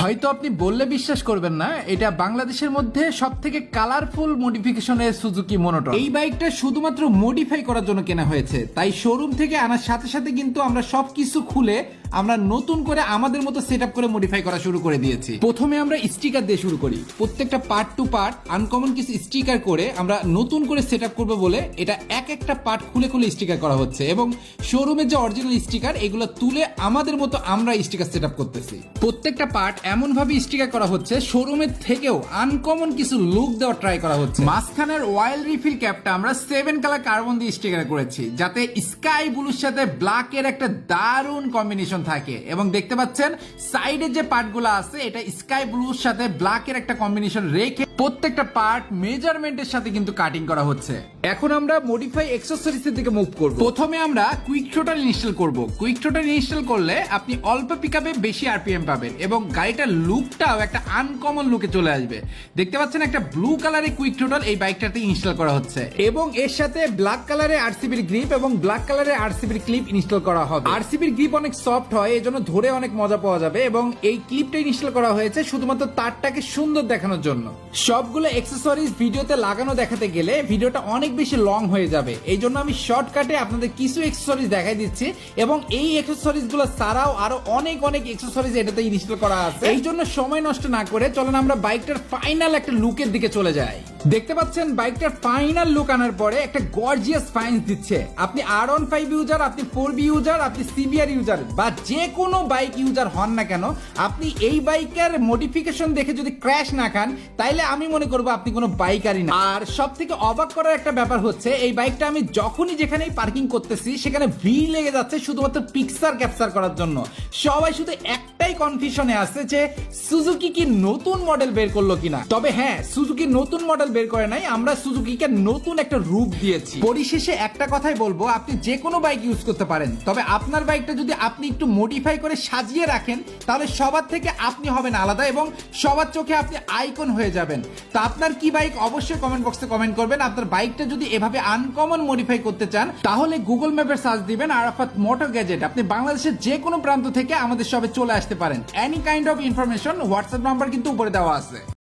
হয়তো আপনি বললে বিশ্বাস করবেন না, এটা বাংলাদেশের মধ্যে সবথেকে কালারফুল মডিফিকেশনের সুজুকি মনোটন। এই বাইকটা শুধুমাত্র মডিফাই করার জন্য কেনা হয়েছে, তাই শোরুম থেকে আনার সাথে সাথে কিন্তু আমরা সবকিছু খুলে আমরা নতুন করে আমাদের মতো সেটআপ করে মডিফাই করা শুরু করে দিয়েছি। প্রথমে আমরা স্টিকার দিয়ে শুরু করি। প্রত্যেকটা পার্ট টু পার্ট আনকমন কিছু স্টিকার করে আমরা নতুন করে সেটআপ করব বলে এটা এক একটা পার্ট খুলে খুলে স্টিকার করা হচ্ছে, এবং শোরুমের যে অরিজিনাল স্টিকার এগুলো তুলে আমাদের মতো আমরা স্টিকার সেটআপ করতেছি। প্রত্যেকটা পার্ট এমন ভাবে স্টিকার করা হচ্ছে শোরুমের থেকেও আনকমন কিছু লুক দেওয়া ট্রাই করা হচ্ছে। মাঝখানের অয়েল রিফিল ক্যাপটা আমরা 7 কালার কার্বন দিয়ে স্টিকার করেছি, যাতে স্কাই ব্লুর সাথে ব্ল্যাক এর একটা দারুণ কম্বিনেশন থাকে। এবং দেখতে পাচ্ছেন সাইডের যে পার্টগুলো আছে এটা স্কাই ব্লুর সাথে ব্ল্যাক এর একটা কম্বিনেশন রেখে প্রত্যেকটা পার্ট মেজারমেন্টের সাথে কিন্তু কাটিং করা হচ্ছে। এখন আমরা মডিফাই অ্যাকসেসরিজ এর দিকে মুভ করব। প্রথমে আমরা কুইক থ্রোটল ইনস্টল করব। কুইক থ্রোটল ইনস্টল করলে আপনি অল্প পিকআপে বেশি আরপিএম পাবেন এবং গাড়িটার লুকটাও একটা আনকমন লুকে চলে আসবে। দেখতে পাচ্ছেন একটা ব্লু কালারের কুইক থ্রোটল এই বাইকটাতে ইনস্টল করা হচ্ছে, এবং এর সাথে ব্ল্যাক কালারের আরসিবির গ্রিপ এবং ব্ল্যাক কালারের আরসিবির ক্লিপ ইনস্টল করা হবে। আরসিবির গ্রিপ অনেক সফট হয়, এজন্য ধরে অনেক মজা পাওয়া যাবে, এবং এই ক্লিপটা ইনস্টল করা হয়েছে শুধুমাত্র তারটাকে সুন্দর দেখানোর জন্য। সবগুলো অ্যাকসেসরিজ ভিডিওতে লাগানো দেখাতে গেলে ভিডিওটা অনেক বেশি লং হয়ে যাবে, এই জন্য আমি শর্টকাটে আপনাদের কিছু অ্যাকসেসরিজ দেখাই দিচ্ছি, এবং এই অ্যাকসেসরিজ গুলো ছাড়াও আরো অনেক অনেক অ্যাকসেসরিজ এটাতে ইনস্টল করা আছে। এই জন্য সময় নষ্ট না করে চলেন আমরা বাইকটার ফাইনাল একটা লুকের দিকে চলে যাই। দেখতে পাচ্ছেন বাইকটার ফাইনাল লুক আনার পরে একটা গর্জিয়াস ফাইন্স দিচ্ছে। আপনি R15 ইউজার, আপনি 4B ইউজার, আপনি সিবিআর ইউজার বা যে কোনো বাইক ইউজার হন না কেন, আপনি এই বাইকের মডিফিকেশন দেখে যদি ক্র্যাশ না খান তাইলে আমি মনে করবো আপনি কোনো বাইকারই না। আর সব থেকে অবাক করার একটা ব্যাপার হচ্ছে এই বাইকটা আমি যখনই যেখানেই পার্কিং করতেছি সেখানে ভিড় লেগে যাচ্ছে শুধুমাত্র পিকচার ক্যাপচার করার জন্য। সবাই শুধু একটাই কনফিউশনে আছে যে সুজুকি কি নতুন মডেল বের করলো কিনা। তবে হ্যাঁ, সুজুকি নতুন মডেল বের করে নাই, আমরা সুজুকিকে নতুন একটা রূপ দিয়েছি। পরিশেষে একটা কথাই বলবো, আপনি যে কোনো বাইক ইউজ করতে পারেন, তবে আপনার বাইকটা যদি আপনি একটু মডিফাই করে সাজিয়ে রাখেন তাহলে সবার থেকে আপনি হবেন আলাদা এবং সবার চোখে আপনি আইকন হয়ে যাবেন। তো আপনার কি বাইক অবশ্যই কমেন্ট বক্সে কমেন্ট করবেন। আপনার বাইকটা যদি এভাবে আনকমন মডিফাই করতে চান তাহলে গুগল ম্যাপের সার্চ দিবেন আরাফাত মোটর গ্যাজেট। আপনি বাংলাদেশের যে কোনো প্রান্ত থেকে আমাদের শপে চলে আসতে পারেন। Any kind of information WhatsApp number কিন্তু উপরে দেওয়া আছে।